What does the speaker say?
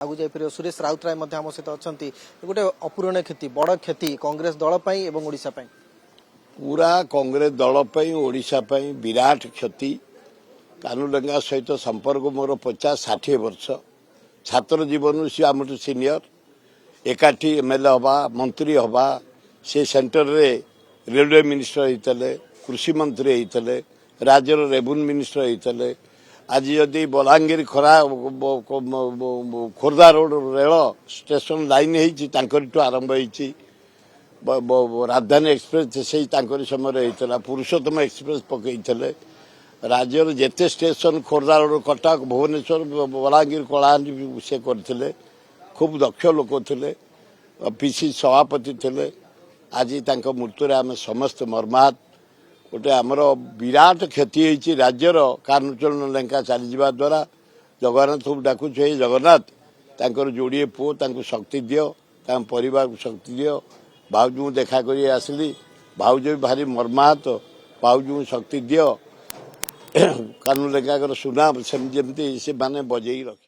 आगु जापर सुरेश राउतराय आम सहित अच्छा गोटे अपूरणीय क्षति बड़ क्षति कांग्रेस दल एवं ओडिशा पूरा कांग्रेस दल ओडिशा विराट क्षति। कानुडंगा सहित संपर्क मोर 50-60 वर्ष छात्र जीवन सी आम सीनियर एकाठी एमएलए हवा मंत्री हवा से सेंटर रे रेलवे मिनिस्टर होते कृषि मंत्री होते राज्यर रेवेन्यू मिनिस्टर होते आज जदि Balangir Khordha road rail station line हो आरंभ होती राजधानी एक्सप्रेस से समय होता पुरुषोत्तम एक्सप्रेस पकईले राज्यर जेते स्टेशन खोर्धा रोड कटक भुवनेश्वर बलांगीर कलाहांडी से करते खूब दक्ष लोक थे पीसी सभापति थे आज मृत्यु आम समस्त मर्माहत गोटे आमर विराट क्षति होती राज्यर कानुचलन लेंका चली द्वारा जगन्नाथ को डाकुच जगन्नाथ तांकर जोड़े पुओ शक्ति दियो परिवार को शक्ति दियो भाउज को देखा कर आसली भाउज भी भारी मर्माहत भाउज को शक्ति दियो कानून लेंका सुना सेमती से माने बजई रख।